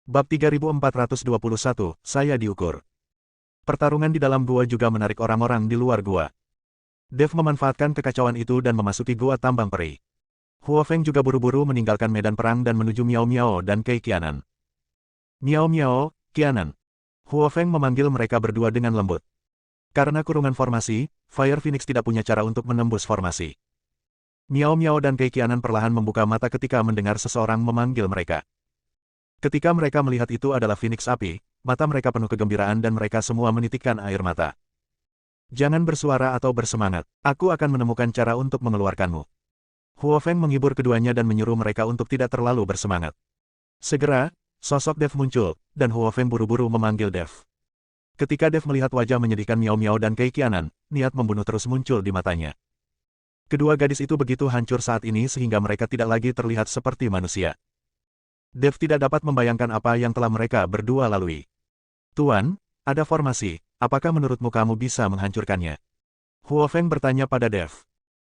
Bab 3421, saya diukur. Pertarungan di dalam gua juga menarik orang-orang di luar gua. Dev memanfaatkan kekacauan itu dan memasuki gua tambang peri. Huo Feng juga buru-buru meninggalkan medan perang dan menuju Miao Miao dan Kei Qianan. Miao Miao, Qianan. Huo Feng memanggil mereka berdua dengan lembut. Karena kurungan formasi, Fire Phoenix tidak punya cara untuk menembus formasi. Miao Miao dan Kei Qianan perlahan membuka mata ketika mendengar seseorang memanggil mereka. Ketika mereka melihat itu adalah Phoenix api, mata mereka penuh kegembiraan dan mereka semua menitikkan air mata. Jangan bersuara atau bersemangat, aku akan menemukan cara untuk mengeluarkanmu. Huo Feng menghibur keduanya dan menyuruh mereka untuk tidak terlalu bersemangat. Segera, sosok Dev muncul, dan Huo Feng buru-buru memanggil Dev. Ketika Dev melihat wajah menyedihkan Miao Miao dan Kei Qianan, niat membunuh terus muncul di matanya. Kedua gadis itu begitu hancur saat ini sehingga mereka tidak lagi terlihat seperti manusia. Dev tidak dapat membayangkan apa yang telah mereka berdua lalui. Tuan, ada formasi, apakah menurutmu kamu bisa menghancurkannya? Huo Feng bertanya pada Dev.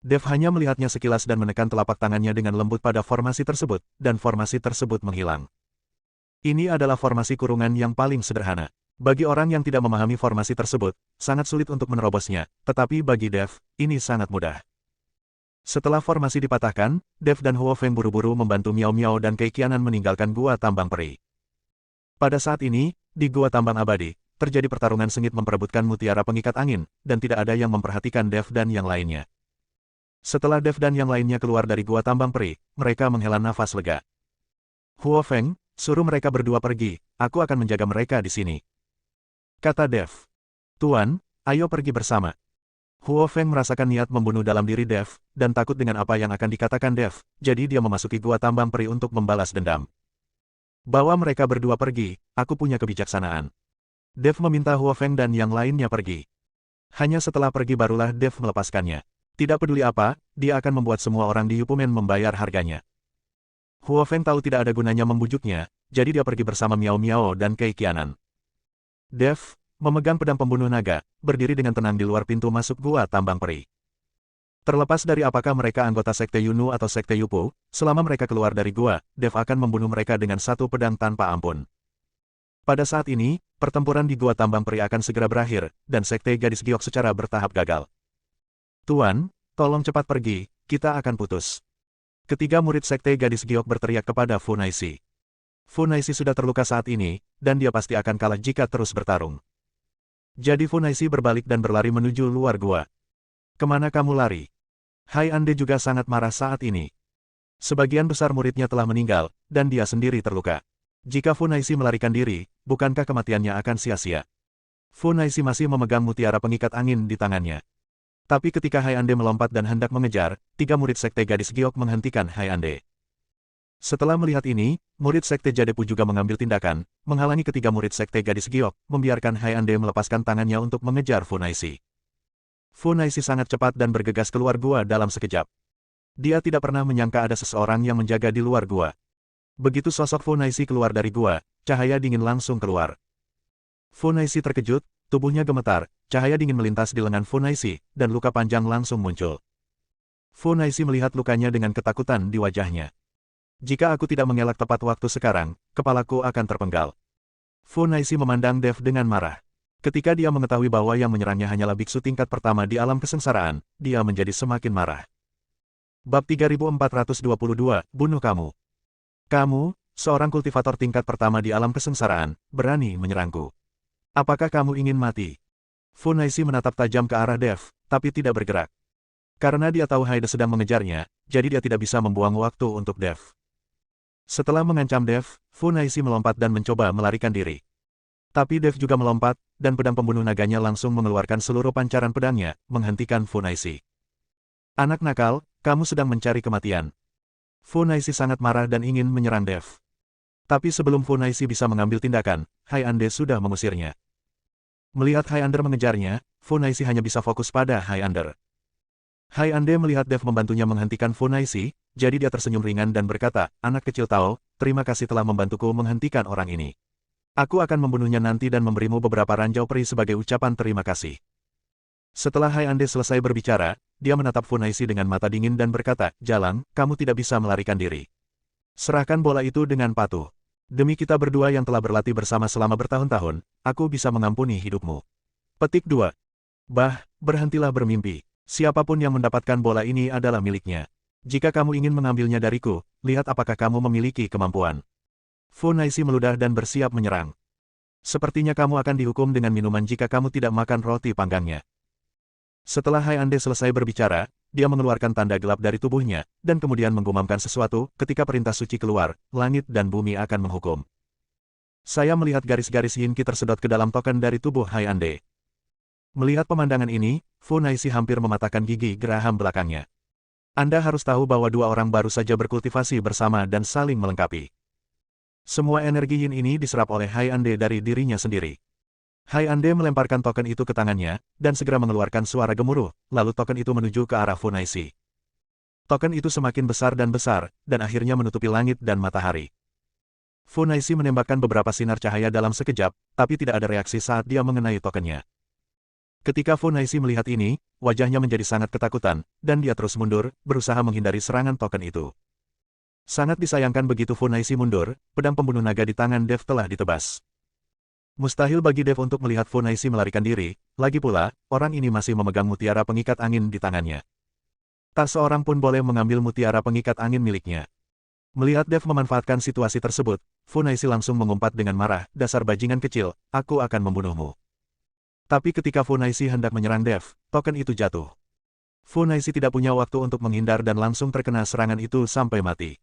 Dev hanya melihatnya sekilas dan menekan telapak tangannya dengan lembut pada formasi tersebut, dan formasi tersebut menghilang. Ini adalah formasi kurungan yang paling sederhana. Bagi orang yang tidak memahami formasi tersebut, sangat sulit untuk menerobosnya, tetapi bagi Dev, ini sangat mudah. Setelah formasi dipatahkan, Dev dan Huo Feng buru-buru membantu Miao Miao dan Kei Qianan meninggalkan gua tambang peri. Pada saat ini, di gua tambang abadi, terjadi pertarungan sengit memperebutkan mutiara pengikat angin, dan tidak ada yang memperhatikan Dev dan yang lainnya. Setelah Dev dan yang lainnya keluar dari gua tambang peri, mereka menghela nafas lega. Huo Feng, suruh mereka berdua pergi, aku akan menjaga mereka di sini. Kata Dev. Tuan, ayo pergi bersama. Huo Feng merasakan niat membunuh dalam diri Dev, dan takut dengan apa yang akan dikatakan Dev, jadi dia memasuki gua tambang peri untuk membalas dendam. Bawa mereka berdua pergi, aku punya kebijaksanaan. Dev meminta Huo Feng dan yang lainnya pergi. Hanya setelah pergi barulah Dev melepaskannya. Tidak peduli apa, dia akan membuat semua orang di Yupumen membayar harganya. Huo Feng tahu tidak ada gunanya membujuknya, jadi dia pergi bersama Miao Miao dan Kei Qianan. Dev, memegang pedang pembunuh naga, berdiri dengan tenang di luar pintu masuk gua tambang peri. Terlepas dari apakah mereka anggota Sekte Yunu atau Sekte Yupu, selama mereka keluar dari gua, Dev akan membunuh mereka dengan satu pedang tanpa ampun. Pada saat ini, pertempuran di gua tambang peri akan segera berakhir, dan Sekte Gadis Giok secara bertahap gagal. Tuan, tolong cepat pergi, kita akan putus. Ketiga murid Sekte Gadis Giok berteriak kepada Fu Naixi. Fu Naixi sudah terluka saat ini, dan dia pasti akan kalah jika terus bertarung. Jadi Fu Naixi berbalik dan berlari menuju luar gua. Kemana kamu lari? Hai Ande juga sangat marah saat ini. Sebagian besar muridnya telah meninggal, dan dia sendiri terluka. Jika Fu Naixi melarikan diri, bukankah kematiannya akan sia-sia? Fu Naixi masih memegang mutiara pengikat angin di tangannya. Tapi ketika Hai Ande melompat dan hendak mengejar, tiga murid Sekte Gadis Giok menghentikan Hai Ande. Setelah melihat ini, murid Sekte Jadepu juga mengambil tindakan, menghalangi ketiga murid Sekte Gadis Giok, membiarkan Hai Ande melepaskan tangannya untuk mengejar Fu Naixi. Fu Naixi sangat cepat dan bergegas keluar gua dalam sekejap. Dia tidak pernah menyangka ada seseorang yang menjaga di luar gua. Begitu sosok Fu Naixi keluar dari gua, cahaya dingin langsung keluar. Fu Naixi terkejut, tubuhnya gemetar, cahaya dingin melintas di lengan Fu Naixi, dan luka panjang langsung muncul. Fu Naixi melihat lukanya dengan ketakutan di wajahnya. Jika aku tidak mengelak tepat waktu sekarang, kepalaku akan terpenggal. Fu Naixi memandang Dev dengan marah. Ketika dia mengetahui bahwa yang menyerangnya hanyalah biksu tingkat pertama di alam kesengsaraan, dia menjadi semakin marah. Bab 3422, bunuh kamu. Kamu, seorang kultivator tingkat pertama di alam kesengsaraan, berani menyerangku. Apakah kamu ingin mati? Fu Naixi menatap tajam ke arah Dev, tapi tidak bergerak. Karena dia tahu Haide sedang mengejarnya, jadi dia tidak bisa membuang waktu untuk Dev. Setelah mengancam Dev, Fu Naixi melompat dan mencoba melarikan diri. Tapi Dev juga melompat, dan pedang pembunuh naganya langsung mengeluarkan seluruh pancaran pedangnya, menghentikan Fu Naixi. Anak nakal, kamu sedang mencari kematian. Fu Naixi sangat marah dan ingin menyerang Dev. Tapi sebelum Fu Naixi bisa mengambil tindakan, Hai Ande sudah mengusirnya. Melihat Hai Ande mengejarnya, Fu Naixi hanya bisa fokus pada Hai Ande. Hai Ande melihat Dev membantunya menghentikan Fu Naixi, jadi dia tersenyum ringan dan berkata, anak kecil Tao, terima kasih telah membantuku menghentikan orang ini. Aku akan membunuhnya nanti dan memberimu beberapa ranjau peri sebagai ucapan terima kasih. Setelah Hai Ande selesai berbicara, dia menatap Fu Naixi dengan mata dingin dan berkata, Jalang, kamu tidak bisa melarikan diri. Serahkan bola itu dengan patuh. Demi kita berdua yang telah berlatih bersama selama bertahun-tahun, aku bisa mengampuni hidupmu. Petik 2. Berhentilah bermimpi. Siapapun yang mendapatkan bola ini adalah miliknya. Jika kamu ingin mengambilnya dariku, lihat apakah kamu memiliki kemampuan. Fu Naixi meludah dan bersiap menyerang. Sepertinya kamu akan dihukum dengan minuman jika kamu tidak makan roti panggangnya. Setelah Hai Ande selesai berbicara, dia mengeluarkan tanda gelap dari tubuhnya, dan kemudian menggumamkan sesuatu. Ketika perintah suci keluar, langit dan bumi akan menghukum. Saya melihat garis-garis Yin Qi tersedot ke dalam token dari tubuh Hai Ande. Melihat pemandangan ini, Fu Naixi hampir mematahkan gigi geraham belakangnya. Anda harus tahu bahwa dua orang baru saja berkultivasi bersama dan saling melengkapi. Semua energi Yin ini diserap oleh Hai Ande dari dirinya sendiri. Hai Ande melemparkan token itu ke tangannya, dan segera mengeluarkan suara gemuruh, lalu token itu menuju ke arah Fu Naixi. Token itu semakin besar, dan akhirnya menutupi langit dan matahari. Fu Naixi menembakkan beberapa sinar cahaya dalam sekejap, tapi tidak ada reaksi saat dia mengenai tokennya. Ketika Fu Naixi melihat ini, wajahnya menjadi sangat ketakutan, dan dia terus mundur, berusaha menghindari serangan token itu. Sangat disayangkan begitu Fu Naixi mundur, pedang pembunuh naga di tangan Dev telah ditebas. Mustahil bagi Dev untuk melihat Fu Naixi melarikan diri, lagi pula, orang ini masih memegang mutiara pengikat angin di tangannya. Tak seorang pun boleh mengambil mutiara pengikat angin miliknya. Melihat Dev memanfaatkan situasi tersebut, Fu Naixi langsung mengumpat dengan marah, dasar bajingan kecil, aku akan membunuhmu. Tapi ketika Fu Naixi hendak menyerang Dev, token itu jatuh. Fu Naixi tidak punya waktu untuk menghindar dan langsung terkena serangan itu sampai mati.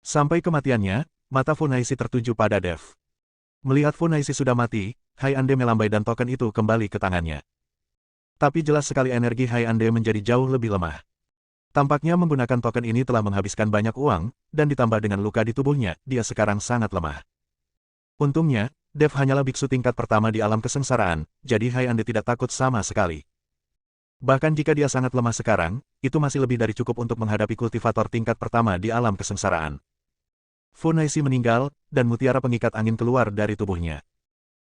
Sampai kematiannya, mata Fu Naixi tertuju pada Dev. Melihat Fu Naixi sudah mati, Hai Ande melambai dan token itu kembali ke tangannya. Tapi jelas sekali energi Hai Ande menjadi jauh lebih lemah. Tampaknya menggunakan token ini telah menghabiskan banyak uang, dan ditambah dengan luka di tubuhnya, dia sekarang sangat lemah. Untungnya, Dev hanyalah biksu tingkat pertama di alam kesengsaraan, jadi Hai Ande tidak takut sama sekali. Bahkan jika dia sangat lemah sekarang, itu masih lebih dari cukup untuk menghadapi kultivator tingkat pertama di alam kesengsaraan. Fu Naixi meninggal, dan mutiara pengikat angin keluar dari tubuhnya.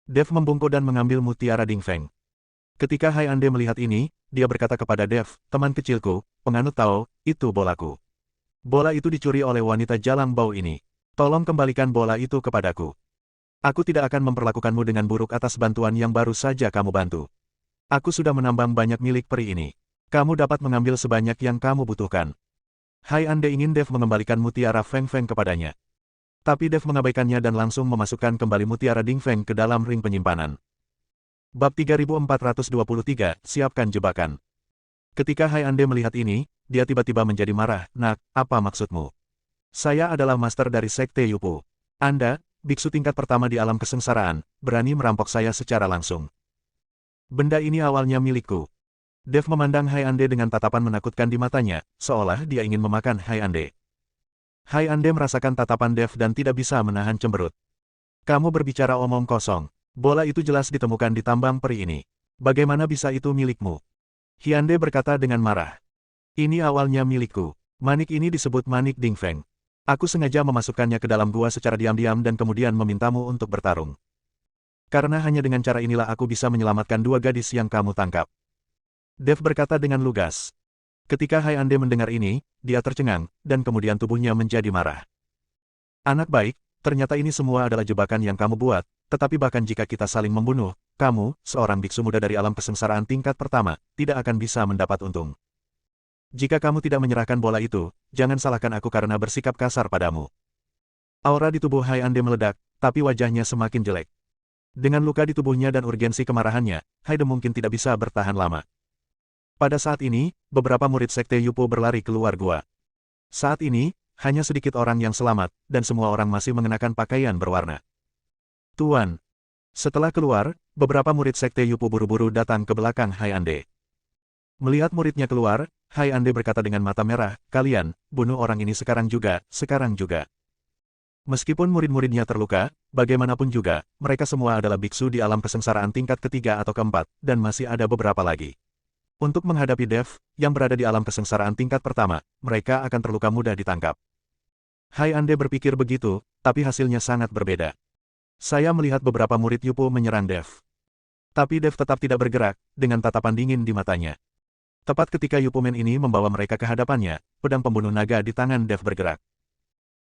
Dev membungkuk dan mengambil mutiara Dingfeng. Ketika Hai Ande melihat ini, dia berkata kepada Dev, teman kecilku, penganut Tao, itu bolaku. Bola itu dicuri oleh wanita jalang bau ini. Tolong kembalikan bola itu kepadaku. Aku tidak akan memperlakukanmu dengan buruk atas bantuan yang baru saja kamu bantu. Aku sudah menambang banyak milik peri ini. Kamu dapat mengambil sebanyak yang kamu butuhkan. Hai Ande ingin Dev mengembalikan mutiara Feng Feng kepadanya. Tapi Dev mengabaikannya dan langsung memasukkan kembali mutiara Dingfeng ke dalam ring penyimpanan. Bab 3423, siapkan jebakan. Ketika Hai Ande melihat ini, dia tiba-tiba menjadi marah. Nak, apa maksudmu? Saya adalah master dari Sekte Yupu. Anda, biksu tingkat pertama di alam kesengsaraan, berani merampok saya secara langsung. Benda ini awalnya milikku. Dev memandang Hai Ande dengan tatapan menakutkan di matanya, seolah dia ingin memakan Hai Ande. Hai Ande merasakan tatapan Dev dan tidak bisa menahan cemberut. Kamu berbicara omong kosong. Bola itu jelas ditemukan di tambang peri ini. Bagaimana bisa itu milikmu? Hyande berkata dengan marah. Ini awalnya milikku. Manik ini disebut manik Dingfeng. Aku sengaja memasukkannya ke dalam gua secara diam-diam dan kemudian memintamu untuk bertarung. Karena hanya dengan cara inilah aku bisa menyelamatkan dua gadis yang kamu tangkap. Dev berkata dengan lugas. Ketika Hai Ande mendengar ini, dia tercengang, dan kemudian tubuhnya menjadi marah. Anak baik, ternyata ini semua adalah jebakan yang kamu buat, tetapi bahkan jika kita saling membunuh, kamu, seorang biksu muda dari alam kesengsaraan tingkat pertama, tidak akan bisa mendapat untung. Jika kamu tidak menyerahkan bola itu, jangan salahkan aku karena bersikap kasar padamu. Aura di tubuh Hai Ande meledak, tapi wajahnya semakin jelek. Dengan luka di tubuhnya dan urgensi kemarahannya, Haide mungkin tidak bisa bertahan lama. Pada saat ini, beberapa murid Sekte Yupo berlari keluar gua. Saat ini, hanya sedikit orang yang selamat, dan semua orang masih mengenakan pakaian berwarna. Tuan. Setelah keluar, beberapa murid Sekte Yupo buru-buru datang ke belakang Hai Ande. Melihat muridnya keluar, Hai Ande berkata dengan mata merah, kalian, bunuh orang ini sekarang juga. Meskipun murid-muridnya terluka, bagaimanapun juga, mereka semua adalah biksu di alam kesengsaraan tingkat ketiga atau keempat, dan masih ada beberapa lagi. Untuk menghadapi Dev, yang berada di alam kesengsaraan tingkat pertama, mereka akan terluka mudah ditangkap. Hai Ande berpikir begitu, tapi hasilnya sangat berbeda. Saya melihat beberapa murid Yupo menyerang Dev. Tapi Dev tetap tidak bergerak, dengan tatapan dingin di matanya. Tepat ketika Yupo Men ini membawa mereka ke hadapannya, pedang pembunuh naga di tangan Dev bergerak.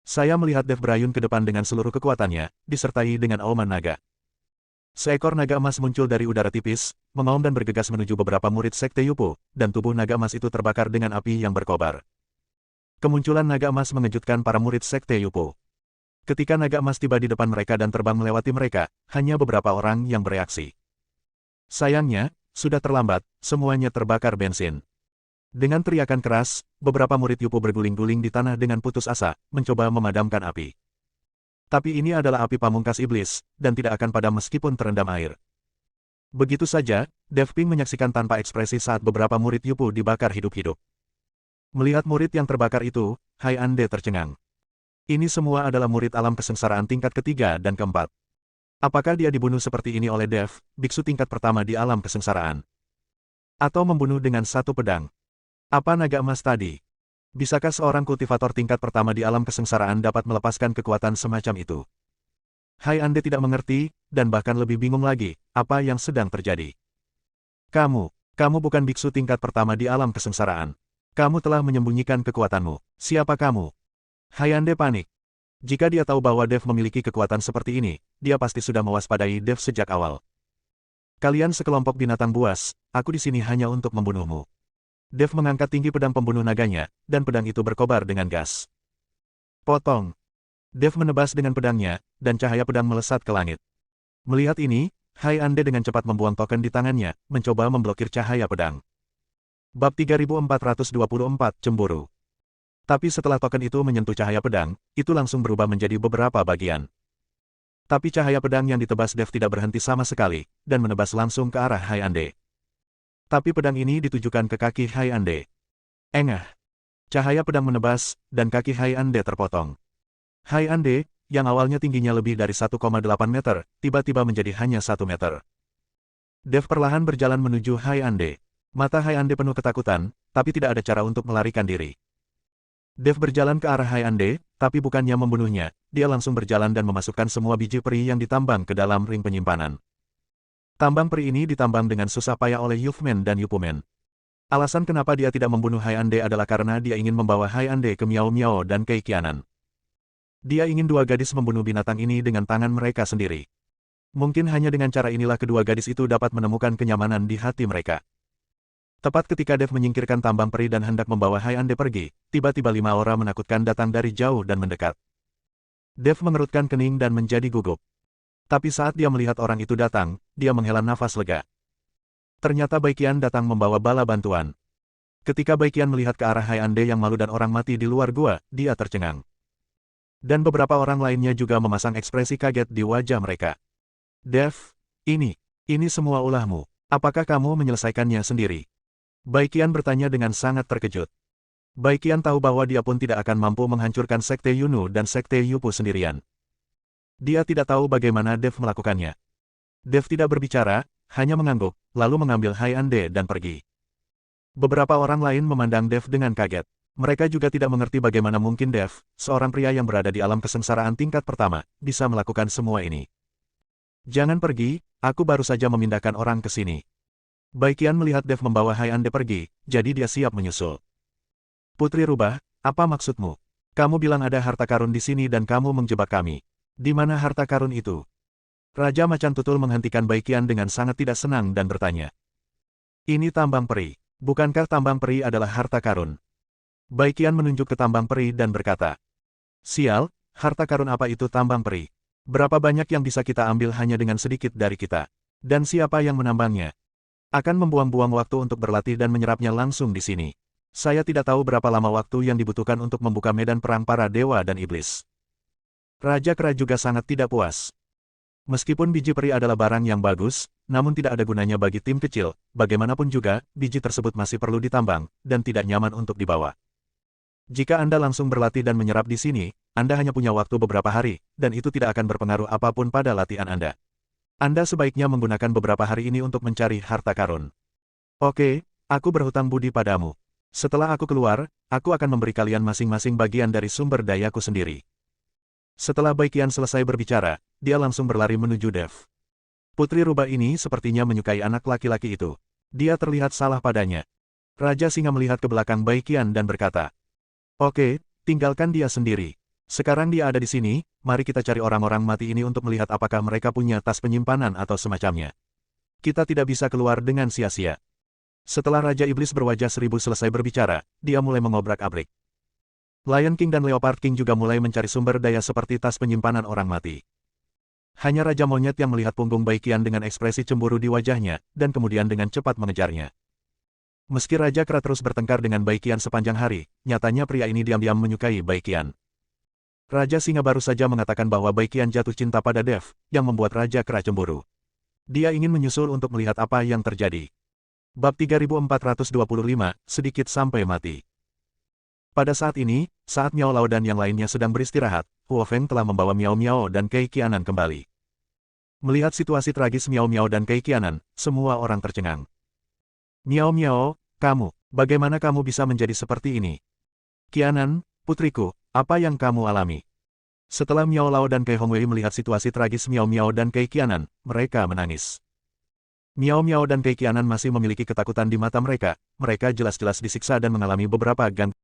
Saya melihat Dev berayun ke depan dengan seluruh kekuatannya, disertai dengan auman naga. Seekor naga emas muncul dari udara tipis, mengaum dan bergegas menuju beberapa murid Sekte Yupo, dan tubuh naga emas itu terbakar dengan api yang berkobar. Kemunculan naga emas mengejutkan para murid Sekte Yupo. Ketika naga emas tiba di depan mereka dan terbang melewati mereka, hanya beberapa orang yang bereaksi. Sayangnya, sudah terlambat, semuanya terbakar bensin. Dengan teriakan keras, beberapa murid Yupo berguling-guling di tanah dengan putus asa, mencoba memadamkan api. Tapi ini adalah api pamungkas iblis, dan tidak akan padam meskipun terendam air. Begitu saja, Dev Ping menyaksikan tanpa ekspresi saat beberapa murid Yupo dibakar hidup-hidup. Melihat murid yang terbakar itu, Hai Ande tercengang. Ini semua adalah murid alam kesengsaraan tingkat ketiga dan keempat. Apakah dia dibunuh seperti ini oleh Dev, biksu tingkat pertama di alam kesengsaraan? Atau membunuh dengan satu pedang? Apa naga emas tadi? Bisakah seorang kultivator tingkat pertama di alam kesengsaraan dapat melepaskan kekuatan semacam itu? Hai Ande tidak mengerti, dan bahkan lebih bingung lagi, apa yang sedang terjadi. Kamu bukan biksu tingkat pertama di alam kesengsaraan. Kamu telah menyembunyikan kekuatanmu. Siapa kamu? Hai Ande panik. Jika dia tahu bahwa Dev memiliki kekuatan seperti ini, dia pasti sudah mewaspadai Dev sejak awal. Kalian sekelompok binatang buas, aku di sini hanya untuk membunuhmu. Dev mengangkat tinggi pedang pembunuh naganya, dan pedang itu berkobar dengan gas. Potong. Dev menebas dengan pedangnya, dan cahaya pedang melesat ke langit. Melihat ini, Hai Ande dengan cepat membuang token di tangannya, mencoba memblokir cahaya pedang. Bab 3424 Cemburu. Tapi setelah token itu menyentuh cahaya pedang, itu langsung berubah menjadi beberapa bagian. Tapi cahaya pedang yang ditebas Dev tidak berhenti sama sekali, dan menebas langsung ke arah Hai Ande. Tapi pedang ini ditujukan ke kaki Hai Ande. Engah. Cahaya pedang menebas, dan kaki Hai Ande terpotong. Hai Ande, yang awalnya tingginya lebih dari 1,8 meter, tiba-tiba menjadi hanya 1 meter. Dev perlahan berjalan menuju Hai Ande. Mata Hai Ande penuh ketakutan, tapi tidak ada cara untuk melarikan diri. Dev berjalan ke arah Hai Ande, tapi bukannya membunuhnya, dia langsung berjalan dan memasukkan semua biji peri yang ditambang ke dalam ring penyimpanan. Tambang peri ini ditambang dengan susah payah oleh Yuffman dan Yupumen. Alasan kenapa dia tidak membunuh Hai Ande adalah karena dia ingin membawa Hai Ande ke Miao Miao dan Keikianan. Dia ingin dua gadis membunuh binatang ini dengan tangan mereka sendiri. Mungkin hanya dengan cara inilah kedua gadis itu dapat menemukan kenyamanan di hati mereka. Tepat ketika Dev menyingkirkan tambang peri dan hendak membawa Hai Ande pergi, tiba-tiba 5 aura menakutkan datang dari jauh dan mendekat. Dev mengerutkan kening dan menjadi gugup. Tapi saat dia melihat orang itu datang, dia menghela nafas lega. Ternyata Baikian datang membawa bala bantuan. Ketika Baikian melihat ke arah Hai Ande yang malu dan orang mati di luar gua, dia tercengang. Dan beberapa orang lainnya juga memasang ekspresi kaget di wajah mereka. Dev, ini semua ulahmu. Apakah kamu menyelesaikannya sendiri? Baikian bertanya dengan sangat terkejut. Baikian tahu bahwa dia pun tidak akan mampu menghancurkan Sekte Yunu dan Sekte Yupu sendirian. Dia tidak tahu bagaimana Dev melakukannya. Dev tidak berbicara, hanya mengangguk, lalu mengambil Hai Ande dan pergi. Beberapa orang lain memandang Dev dengan kaget. Mereka juga tidak mengerti bagaimana mungkin Dev, seorang pria yang berada di alam kesengsaraan tingkat pertama, bisa melakukan semua ini. Jangan pergi, aku baru saja memindahkan orang ke sini. Baikian melihat Dev membawa Hai Ande pergi, jadi dia siap menyusul. Putri Rubah, apa maksudmu? Kamu bilang ada harta karun di sini dan kamu menjebak kami. Di mana harta karun itu? Raja Macan Tutul menghentikan Baikian dengan sangat tidak senang dan bertanya. Ini tambang peri. Bukankah tambang peri adalah harta karun? Baikian menunjuk ke tambang peri dan berkata. Sial, harta karun apa itu tambang peri? Berapa banyak yang bisa kita ambil hanya dengan sedikit dari kita? Dan siapa yang menambangnya? Akan membuang-buang waktu untuk berlatih dan menyerapnya langsung di sini. Saya tidak tahu berapa lama waktu yang dibutuhkan untuk membuka medan perang para dewa dan iblis. Raja Kera juga sangat tidak puas. Meskipun biji peri adalah barang yang bagus, namun tidak ada gunanya bagi tim kecil, bagaimanapun juga, biji tersebut masih perlu ditambang, dan tidak nyaman untuk dibawa. Jika Anda langsung berlatih dan menyerap di sini, Anda hanya punya waktu beberapa hari, dan itu tidak akan berpengaruh apapun pada latihan Anda. Anda sebaiknya menggunakan beberapa hari ini untuk mencari harta karun. Oke, aku berhutang budi padamu. Setelah aku keluar, aku akan memberi kalian masing-masing bagian dari sumber dayaku sendiri. Setelah Baikian selesai berbicara, dia langsung berlari menuju Dev. Putri Rubah ini sepertinya menyukai anak laki-laki itu. Dia terlihat salah padanya. Raja Singa melihat ke belakang Baikian dan berkata, Oke, tinggalkan dia sendiri. Sekarang dia ada di sini, mari kita cari orang-orang mati ini untuk melihat apakah mereka punya tas penyimpanan atau semacamnya. Kita tidak bisa keluar dengan sia-sia. Setelah Raja Iblis berwajah seribu selesai berbicara, dia mulai mengobrak-abrik. Lion King dan Leopard King juga mulai mencari sumber daya seperti tas penyimpanan orang mati. Hanya Raja Monyet yang melihat punggung Baikian dengan ekspresi cemburu di wajahnya, dan kemudian dengan cepat mengejarnya. Meski Raja Kera terus bertengkar dengan Baikian sepanjang hari, nyatanya pria ini diam-diam menyukai Baikian. Raja Singa baru saja mengatakan bahwa Baikian jatuh cinta pada Dev, yang membuat Raja Kera cemburu. Dia ingin menyusul untuk melihat apa yang terjadi. Bab 3425, sedikit sampai mati. Pada saat ini, saat Miao Lao dan yang lainnya sedang beristirahat, Huo Feng telah membawa Miao Miao dan Kei Qianan kembali. Melihat situasi tragis Miao Miao dan Kei Qianan, semua orang tercengang. Miao Miao, kamu, bagaimana kamu bisa menjadi seperti ini? Qianan, putriku, apa yang kamu alami? Setelah Miao Lao dan Kei Hongwei melihat situasi tragis Miao Miao dan Kei Qianan, mereka menangis. Miao Miao dan Kei Qianan masih memiliki ketakutan di mata mereka jelas-jelas disiksa dan mengalami beberapa gangguan.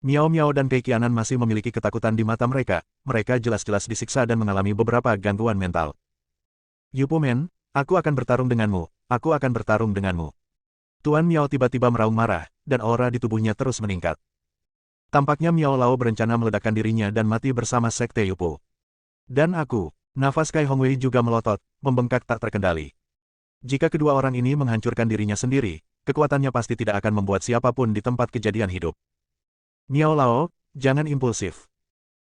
Miao Miao dan Kei Qianan masih memiliki ketakutan di mata mereka jelas-jelas disiksa dan mengalami beberapa gangguan mental. Yupo Men, aku akan bertarung denganmu, aku akan bertarung denganmu. Tuan Miao tiba-tiba meraung marah, dan aura di tubuhnya terus meningkat. Tampaknya Miao Lao berencana meledakkan dirinya dan mati bersama Sekte Yupo. Dan aku, nafas Kai Hongwei juga melotot, membengkak tak terkendali. Jika kedua orang ini menghancurkan dirinya sendiri, kekuatannya pasti tidak akan membuat siapapun di tempat kejadian hidup. Miao Lao, jangan impulsif.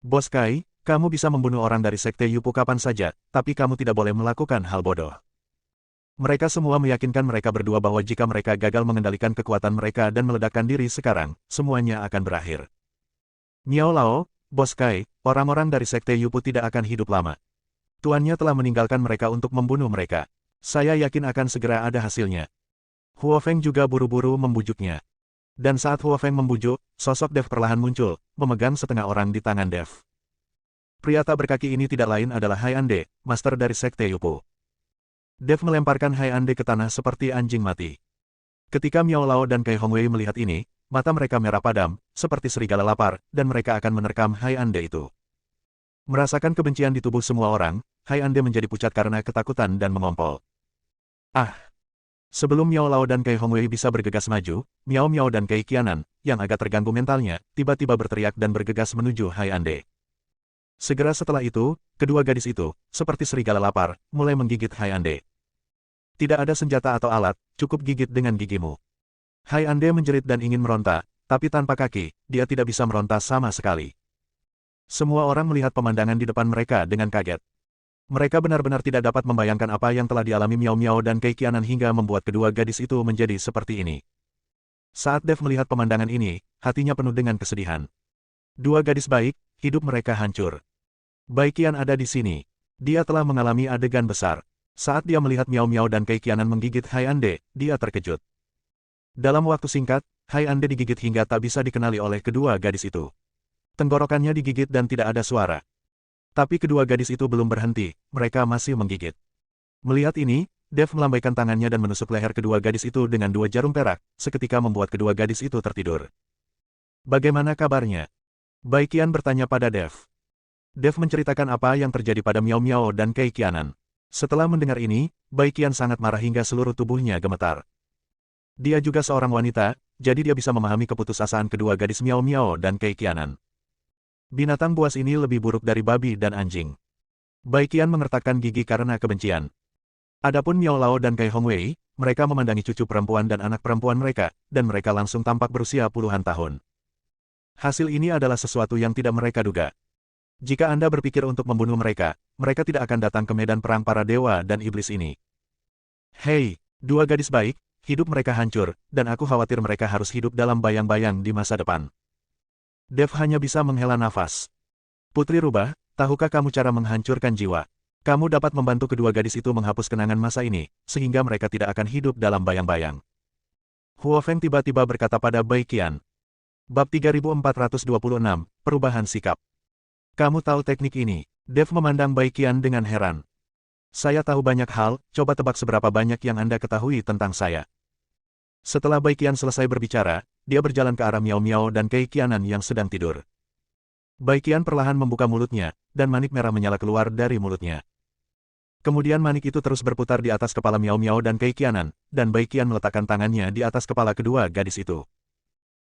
Bos Kai, kamu bisa membunuh orang dari Sekte Yupo kapan saja, tapi kamu tidak boleh melakukan hal bodoh. Mereka semua meyakinkan mereka berdua bahwa jika mereka gagal mengendalikan kekuatan mereka dan meledakkan diri sekarang, semuanya akan berakhir. Miao Lao, Bos Kai, orang-orang dari Sekte Yupo tidak akan hidup lama. Tuannya telah meninggalkan mereka untuk membunuh mereka. Saya yakin akan segera ada hasilnya. Huo Feng juga buru-buru membujuknya. Dan saat Huo Feng membujuk, sosok Dev perlahan muncul, memegang setengah orang di tangan Dev. Pria tak berkaki ini tidak lain adalah Hai Ande, master dari Sekte Yupo. Dev melemparkan Hai Ande ke tanah seperti anjing mati. Ketika Miao Lao dan Kei Hongwei melihat ini, mata mereka merah padam, seperti serigala lapar, dan mereka akan menerkam Hai Ande itu. Merasakan kebencian di tubuh semua orang, Hai Ande menjadi pucat karena ketakutan dan mengompol. Ah! Sebelum Miao Lao dan Kei Hongwei bisa bergegas maju, Miao Miao dan Kei Qianan, yang agak terganggu mentalnya, tiba-tiba berteriak dan bergegas menuju Hai Ande. Segera setelah itu, kedua gadis itu, seperti serigala lapar, mulai menggigit Hai Ande. Tidak ada senjata atau alat, cukup gigit dengan gigimu. Hai Ande menjerit dan ingin meronta, tapi tanpa kaki, dia tidak bisa meronta sama sekali. Semua orang melihat pemandangan di depan mereka dengan kaget. Mereka benar-benar tidak dapat membayangkan apa yang telah dialami Miao Miao dan Kei Qianan hingga membuat kedua gadis itu menjadi seperti ini. Saat Dev melihat pemandangan ini, hatinya penuh dengan kesedihan. Dua gadis baik, hidup mereka hancur. Baikian ada di sini. Dia telah mengalami adegan besar. Saat dia melihat Miao Miao dan Kei Qianan menggigit Hai Ande, dia terkejut. Dalam waktu singkat, Hai Ande digigit hingga tak bisa dikenali oleh kedua gadis itu. Tenggorokannya digigit dan tidak ada suara. Tapi kedua gadis itu belum berhenti, mereka masih menggigit. Melihat ini, Dev melambaikan tangannya dan menusuk leher kedua gadis itu dengan dua jarum perak, seketika membuat kedua gadis itu tertidur. Bagaimana kabarnya? Baikian bertanya pada Dev. Dev menceritakan apa yang terjadi pada Miao Miao dan Kei Qianan. Setelah mendengar ini, Baikian sangat marah hingga seluruh tubuhnya gemetar. Dia juga seorang wanita, jadi dia bisa memahami keputusasaan kedua gadis Miao Miao dan Kei Qianan. Binatang buas ini lebih buruk dari babi dan anjing. Bai Qian mengertakkan gigi karena kebencian. Adapun Miao Lao dan Kai Hongwei, mereka memandangi cucu perempuan dan anak perempuan mereka, dan mereka langsung tampak berusia puluhan tahun. Hasil ini adalah sesuatu yang tidak mereka duga. Jika Anda berpikir untuk membunuh mereka, mereka tidak akan datang ke medan perang para dewa dan iblis ini. Hei, dua gadis baik, hidup mereka hancur, dan aku khawatir mereka harus hidup dalam bayang-bayang di masa depan. Dev hanya bisa menghela nafas. Putri Rubah, tahukah kamu cara menghancurkan jiwa? Kamu dapat membantu kedua gadis itu menghapus kenangan masa ini, sehingga mereka tidak akan hidup dalam bayang-bayang. Huo Feng tiba-tiba berkata pada Bai Qian. Bab 3426, Perubahan Sikap. Kamu tahu teknik ini? Dev memandang Bai Qian dengan heran. Saya tahu banyak hal, coba tebak seberapa banyak yang Anda ketahui tentang saya. Setelah Bai Qian selesai berbicara, dia berjalan ke arah Miao Miao dan Kei Qianan yang sedang tidur. Bai Qian perlahan membuka mulutnya, dan manik merah menyala keluar dari mulutnya. Kemudian manik itu terus berputar di atas kepala Miao Miao dan Kei Qianan, dan Bai Qian meletakkan tangannya di atas kepala kedua gadis itu.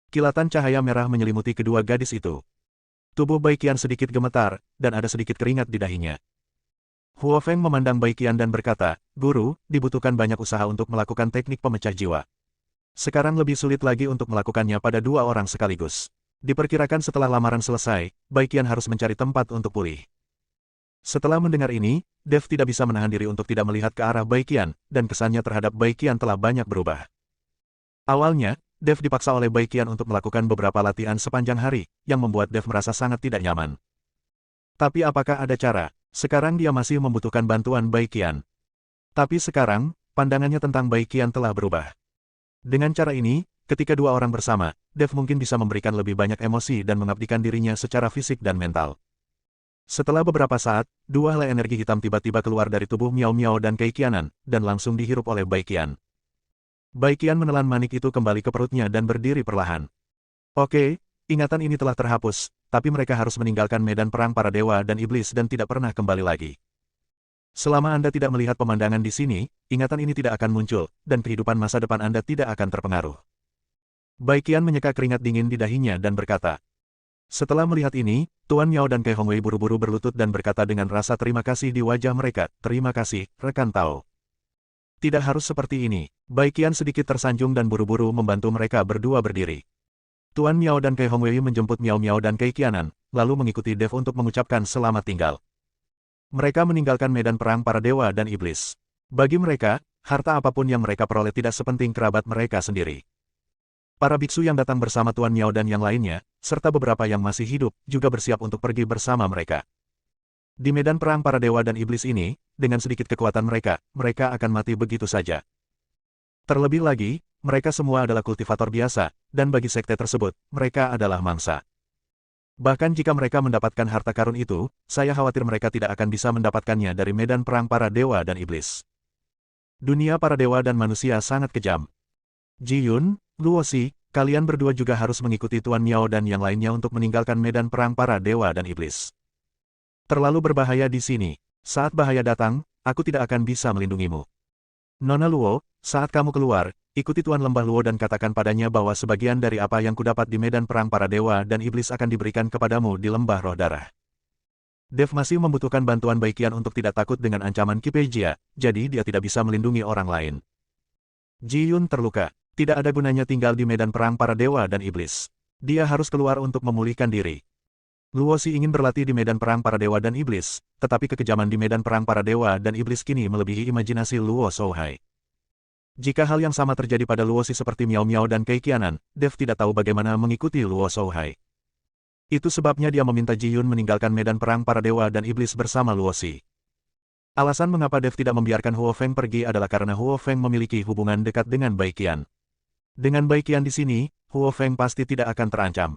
Kilatan cahaya merah menyelimuti kedua gadis itu. Tubuh Bai Qian sedikit gemetar, dan ada sedikit keringat di dahinya. Huo Feng memandang Bai Qian dan berkata, Guru, dibutuhkan banyak usaha untuk melakukan teknik pemecah jiwa. Sekarang lebih sulit lagi untuk melakukannya pada dua orang sekaligus. Diperkirakan setelah lamaran selesai, Bai Qian harus mencari tempat untuk pulih. Setelah mendengar ini, Dev tidak bisa menahan diri untuk tidak melihat ke arah Bai Qian, dan kesannya terhadap Bai Qian telah banyak berubah. Awalnya, Dev dipaksa oleh Bai Qian untuk melakukan beberapa latihan sepanjang hari, yang membuat Dev merasa sangat tidak nyaman. Tapi apakah ada cara? Sekarang dia masih membutuhkan bantuan Bai Qian. Tapi sekarang, pandangannya tentang Bai Qian telah berubah. Dengan cara ini, ketika dua orang bersama, Dev mungkin bisa memberikan lebih banyak emosi dan mengabdikan dirinya secara fisik dan mental. Setelah beberapa saat, dua helai energi hitam tiba-tiba keluar dari tubuh Miao Miao dan Kei Qianan, dan langsung dihirup oleh Bai Qian. Bai Qian menelan manik itu kembali ke perutnya dan berdiri perlahan. Oke, ingatan ini telah terhapus, tapi mereka harus meninggalkan medan perang para dewa dan iblis dan tidak pernah kembali lagi. Selama Anda tidak melihat pemandangan di sini, ingatan ini tidak akan muncul, dan kehidupan masa depan Anda tidak akan terpengaruh. Bai Qian menyeka keringat dingin di dahinya dan berkata. Setelah melihat ini, Tuan Miao dan Kai Hongwei buru-buru berlutut dan berkata dengan rasa terima kasih di wajah mereka, terima kasih, rekan Tao. Tidak harus seperti ini. Bai Qian sedikit tersanjung dan buru-buru membantu mereka berdua berdiri. Tuan Miao dan Kai Hongwei menjemput Miao Miao dan Kei Qianan, lalu mengikuti Dev untuk mengucapkan selamat tinggal. Mereka meninggalkan medan perang para dewa dan iblis. Bagi mereka, harta apapun yang mereka peroleh tidak sepenting kerabat mereka sendiri. Para biksu yang datang bersama Tuan Miao dan yang lainnya, serta beberapa yang masih hidup, juga bersiap untuk pergi bersama mereka. Di medan perang para dewa dan iblis ini, dengan sedikit kekuatan mereka, mereka akan mati begitu saja. Terlebih lagi, mereka semua adalah kultivator biasa, dan bagi sekte tersebut, mereka adalah mangsa. Bahkan jika mereka mendapatkan harta karun itu, saya khawatir mereka tidak akan bisa mendapatkannya dari medan perang para dewa dan iblis. Dunia para dewa dan manusia sangat kejam. Ji Yun, Luo Xi, kalian berdua juga harus mengikuti Tuan Miao dan yang lainnya untuk meninggalkan medan perang para dewa dan iblis. Terlalu berbahaya di sini. Saat bahaya datang, aku tidak akan bisa melindungimu. Nona Luo, saat kamu keluar, ikuti Tuan Lembah Luo dan katakan padanya bahwa sebagian dari apa yang kudapat di medan perang para dewa dan iblis akan diberikan kepadamu di lembah roh darah. Dev masih membutuhkan bantuan Bai Qian untuk tidak takut dengan ancaman Qi Pei Jia, jadi dia tidak bisa melindungi orang lain. Ji Yun terluka. Tidak ada gunanya tinggal di medan perang para dewa dan iblis. Dia harus keluar untuk memulihkan diri. Luo Xi ingin berlatih di medan perang para dewa dan iblis, tetapi kekejaman di medan perang para dewa dan iblis kini melebihi imajinasi Luo Shouhai. Jika hal yang sama terjadi pada Luo Xi seperti Miao Miao dan Kei Qianan, Dev tidak tahu bagaimana mengikuti Luo Shouhai. Itu sebabnya dia meminta Ji Yun meninggalkan medan perang para dewa dan iblis bersama Luo Xi. Alasan mengapa Dev tidak membiarkan Huo Feng pergi adalah karena Huo Feng memiliki hubungan dekat dengan Bai Qian. Dengan Bai Qian di sini, Huo Feng pasti tidak akan terancam.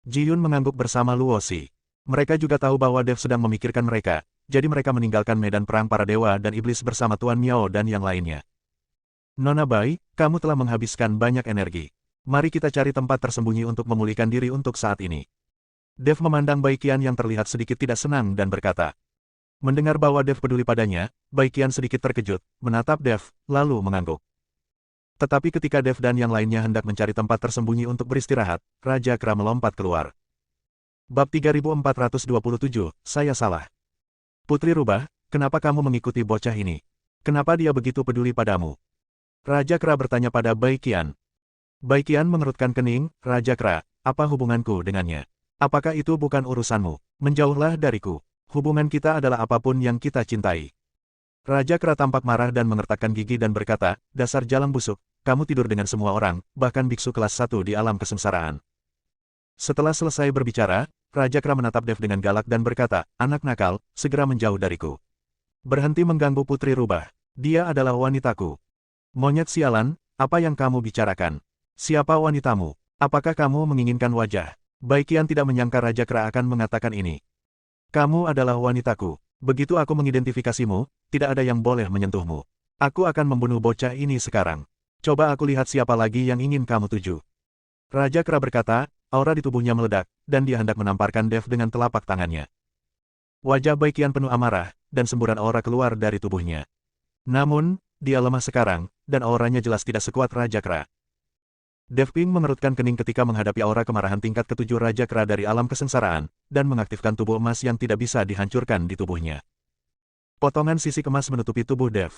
Ji Yun mengangguk bersama Luo Xi. Mereka juga tahu bahwa Dev sedang memikirkan mereka, jadi mereka meninggalkan medan perang para dewa dan iblis bersama Tuan Miao dan yang lainnya. Nona Bai, kamu telah menghabiskan banyak energi. Mari kita cari tempat tersembunyi untuk memulihkan diri untuk saat ini. Dev memandang Bai Qian yang terlihat sedikit tidak senang dan berkata. Mendengar bahwa Dev peduli padanya, Bai Qian sedikit terkejut, menatap Dev, lalu mengangguk. Tetapi ketika Dev dan yang lainnya hendak mencari tempat tersembunyi untuk beristirahat, Raja Kera melompat keluar. Bab 3427, saya salah. Putri Rubah, kenapa kamu mengikuti bocah ini? Kenapa dia begitu peduli padamu? Raja Kera bertanya pada Bai Qian. Bai Qian mengerutkan kening, Raja Kera, apa hubunganku dengannya? Apakah itu bukan urusanmu? Menjauhlah dariku. Hubungan kita adalah apapun yang kita cintai. Raja Kera tampak marah dan mengertakkan gigi dan berkata, dasar jalang busuk, kamu tidur dengan semua orang, bahkan biksu kelas 1 di alam kesengsaraan. Setelah selesai berbicara, Raja Kera menatap Dev dengan galak dan berkata, anak nakal, segera menjauh dariku. Berhenti mengganggu Putri Rubah. Dia adalah wanitaku. Monyet sialan, apa yang kamu bicarakan? Siapa wanitamu? Apakah kamu menginginkan wajah? Bai Qian tidak menyangka Raja Kera akan mengatakan ini. Kamu adalah wanitaku. Begitu aku mengidentifikasimu, tidak ada yang boleh menyentuhmu. Aku akan membunuh bocah ini sekarang. Coba aku lihat siapa lagi yang ingin kamu tuju. Raja Kera berkata, aura di tubuhnya meledak, dan dia hendak menamparkan Dev dengan telapak tangannya. Wajah Bai Qian penuh amarah, dan semburan aura keluar dari tubuhnya. Namun, dia lemah sekarang, dan auranya jelas tidak sekuat Raja Kera. Dev Ping mengerutkan kening ketika menghadapi aura kemarahan tingkat ke-7 Raja Kera dari alam kesengsaraan, dan mengaktifkan tubuh emas yang tidak bisa dihancurkan di tubuhnya. Potongan sisik emas menutupi tubuh Dev.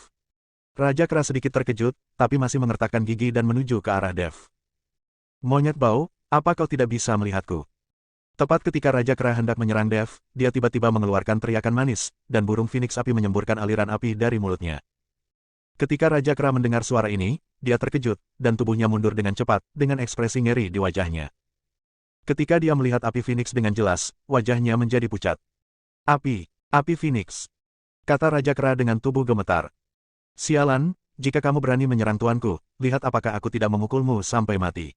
Raja Kera sedikit terkejut, tapi masih mengertakkan gigi dan menuju ke arah Dev. Monyet bau, apa kau tidak bisa melihatku? Tepat ketika Raja Kera hendak menyerang Dev, dia tiba-tiba mengeluarkan teriakan manis, dan burung Phoenix api menyemburkan aliran api dari mulutnya. Ketika Raja Kera mendengar suara ini, dia terkejut, dan tubuhnya mundur dengan cepat, dengan ekspresi ngeri di wajahnya. Ketika dia melihat api Phoenix dengan jelas, wajahnya menjadi pucat. Api Phoenix, kata Raja Kera dengan tubuh gemetar. Sialan, jika kamu berani menyerang tuanku, lihat apakah aku tidak memukulmu sampai mati.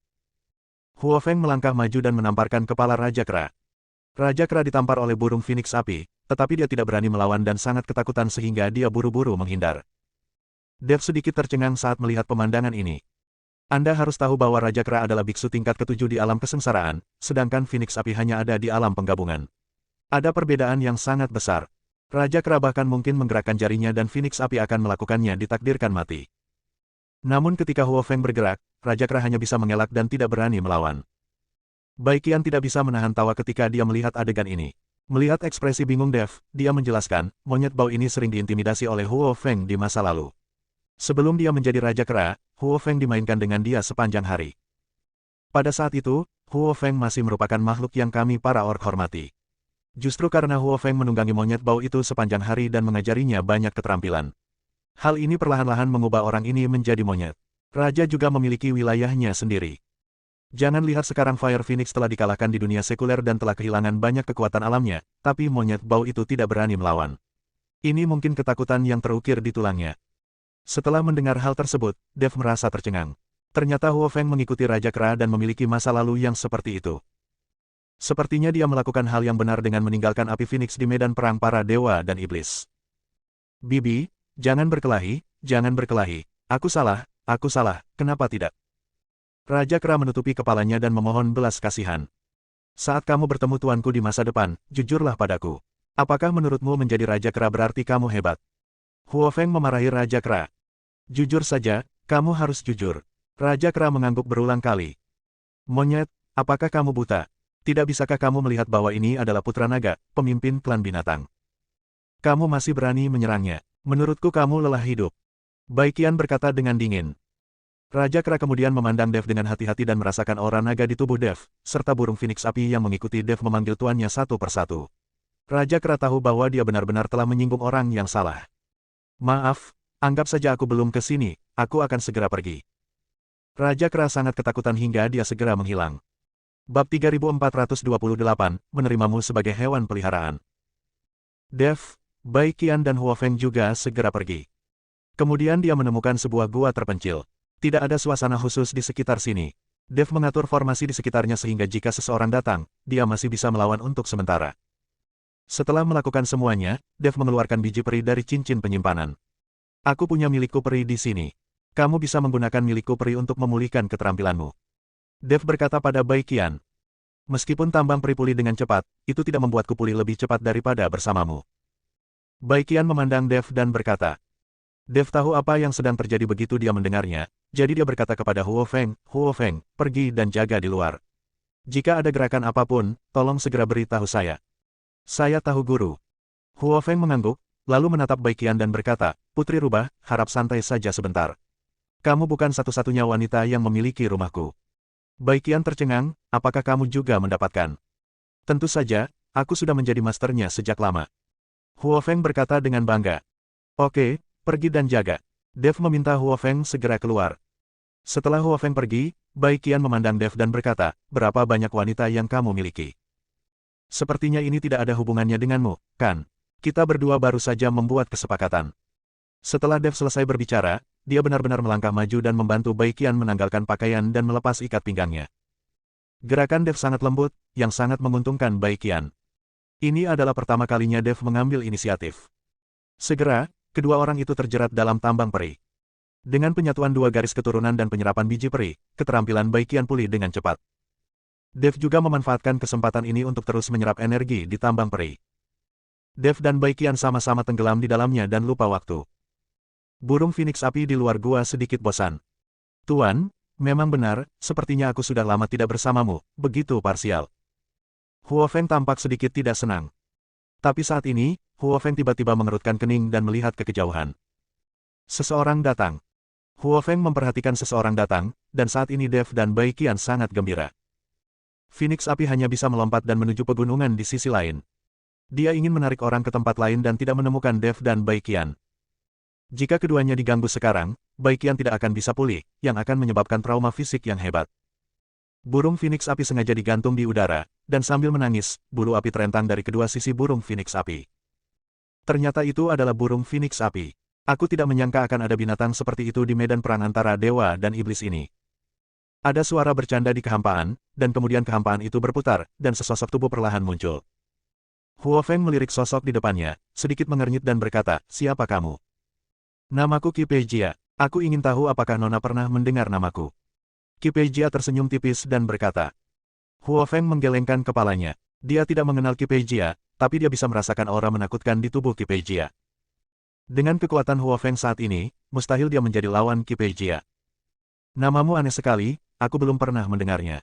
Huo Feng melangkah maju dan menamparkan kepala Raja Kera. Raja Kera ditampar oleh burung Phoenix api, tetapi dia tidak berani melawan dan sangat ketakutan sehingga dia buru-buru menghindar. Dev sedikit tercengang saat melihat pemandangan ini. Anda harus tahu bahwa Raja Kera adalah biksu tingkat ke-7 di alam kesengsaraan, sedangkan Phoenix api hanya ada di alam penggabungan. Ada perbedaan yang sangat besar. Raja Kera bahkan mungkin menggerakkan jarinya dan Phoenix api akan melakukannya ditakdirkan mati. Namun ketika Huo Feng bergerak, Raja Kera hanya bisa mengelak dan tidak berani melawan. Bai Qian tidak bisa menahan tawa ketika dia melihat adegan ini. Melihat ekspresi bingung Dev, dia menjelaskan, monyet bau ini sering diintimidasi oleh Huo Feng di masa lalu. Sebelum dia menjadi Raja Kera, Huo Feng dimainkan dengan dia sepanjang hari. Pada saat itu, Huo Feng masih merupakan makhluk yang kami para orc hormati. Justru karena Huo Feng menunggangi monyet bau itu sepanjang hari dan mengajarinya banyak keterampilan. Hal ini perlahan-lahan mengubah orang ini menjadi monyet. Raja juga memiliki wilayahnya sendiri. Jangan lihat sekarang Fire Phoenix telah dikalahkan di dunia sekuler dan telah kehilangan banyak kekuatan alamnya, tapi monyet bau itu tidak berani melawan. Ini mungkin ketakutan yang terukir di tulangnya. Setelah mendengar hal tersebut, Dev merasa tercengang. Ternyata Huo Feng mengikuti Raja Kera dan memiliki masa lalu yang seperti itu. Sepertinya dia melakukan hal yang benar dengan meninggalkan api Phoenix di medan perang para dewa dan iblis. Bibi, jangan berkelahi, jangan berkelahi. Aku salah, kenapa tidak? Raja Kera menutupi kepalanya dan memohon belas kasihan. Saat kamu bertemu tuanku di masa depan, jujurlah padaku. Apakah menurutmu menjadi Raja Kera berarti kamu hebat? Huo Feng memarahi Raja Kera. Jujur saja, kamu harus jujur. Raja Kera mengangguk berulang kali. Monyet, apakah kamu buta? Tidak bisakah kamu melihat bahwa ini adalah putra naga, pemimpin klan binatang? Kamu masih berani menyerangnya. Menurutku kamu lelah hidup. Bai Qian berkata dengan dingin. Raja Kera kemudian memandang Dev dengan hati-hati dan merasakan aura naga di tubuh Dev, serta burung Phoenix api yang mengikuti Dev memanggil tuannya satu persatu. Raja Kera tahu bahwa dia benar-benar telah menyinggung orang yang salah. Maaf, anggap saja aku belum ke sini, aku akan segera pergi. Raja Kera sangat ketakutan hingga dia segera menghilang. Bab 3428, menerimamu sebagai hewan peliharaan. Dev, Bai Qian dan Huo Feng juga segera pergi. Kemudian dia menemukan sebuah gua terpencil. Tidak ada suasana khusus di sekitar sini. Dev mengatur formasi di sekitarnya sehingga jika seseorang datang, dia masih bisa melawan untuk sementara. Setelah melakukan semuanya, Dev mengeluarkan biji peri dari cincin penyimpanan. Aku punya milikku peri di sini. Kamu bisa menggunakan milikku peri untuk memulihkan keterampilanmu. Dev berkata pada Bai Qian. Meskipun tambang peri pulih dengan cepat, itu tidak membuatku pulih lebih cepat daripada bersamamu. Bai Qian memandang Dev dan berkata. Dev tahu apa yang sedang terjadi begitu dia mendengarnya, jadi dia berkata kepada Huo Feng, pergi dan jaga di luar. Jika ada gerakan apapun, tolong segera beritahu saya. Saya tahu guru. Huo Feng mengangguk, lalu menatap Baiqian dan berkata, Putri Rubah, harap santai saja sebentar. Kamu bukan satu-satunya wanita yang memiliki rumahku. Baiqian tercengang, apakah kamu juga mendapatkan? Tentu saja, aku sudah menjadi masternya sejak lama. Huo Feng berkata dengan bangga. Oke, pergi dan jaga. Dev meminta Huo Feng segera keluar. Setelah Huo Feng pergi, Baiqian memandang Dev dan berkata, berapa banyak wanita yang kamu miliki? Sepertinya ini tidak ada hubungannya denganmu, kan? Kita berdua baru saja membuat kesepakatan. Setelah Dev selesai berbicara, dia benar-benar melangkah maju dan membantu Baiqian menanggalkan pakaian dan melepas ikat pinggangnya. Gerakan Dev sangat lembut, yang sangat menguntungkan Baiqian. Ini adalah pertama kalinya Dev mengambil inisiatif. Segera, kedua orang itu terjerat dalam tambang peri. Dengan penyatuan dua garis keturunan dan penyerapan biji peri, keterampilan Baiqian pulih dengan cepat. Dev juga memanfaatkan kesempatan ini untuk terus menyerap energi di tambang peri. Dev dan Baiqian sama-sama tenggelam di dalamnya dan lupa waktu. Burung Phoenix api di luar gua sedikit bosan. Tuan, memang benar, sepertinya aku sudah lama tidak bersamamu, begitu parsial. Huo Feng tampak sedikit tidak senang. Tapi saat ini, Huo Feng tiba-tiba mengerutkan kening dan melihat ke kejauhan. Seseorang datang. Huo Feng memperhatikan seseorang datang, dan saat ini Dev dan Baiqian sangat gembira. Phoenix api hanya bisa melompat dan menuju pegunungan di sisi lain. Dia ingin menarik orang ke tempat lain dan tidak menemukan Dev dan Baiqian. Jika keduanya diganggu sekarang, Baiqian tidak akan bisa pulih, yang akan menyebabkan trauma fisik yang hebat. Burung Phoenix api sengaja digantung di udara, dan sambil menangis, bulu api terentang dari kedua sisi burung Phoenix api. Ternyata itu adalah burung Phoenix api. Aku tidak menyangka akan ada binatang seperti itu di medan perang antara dewa dan iblis ini. Ada suara bercanda di kehampaan, dan kemudian kehampaan itu berputar, dan sesosok tubuh perlahan muncul. Huo Feng melirik sosok di depannya, sedikit mengernyit dan berkata, siapa kamu? Namaku Qi Peijia. Aku ingin tahu apakah Nona pernah mendengar namaku. Qi Peijia tersenyum tipis dan berkata. Huo Feng menggelengkan kepalanya. Dia tidak mengenal Qi Peijia, tapi dia bisa merasakan aura menakutkan di tubuh Qi Peijia. Dengan kekuatan Huo Feng saat ini, mustahil dia menjadi lawan Qi Peijia. Namamu aneh sekali, aku belum pernah mendengarnya.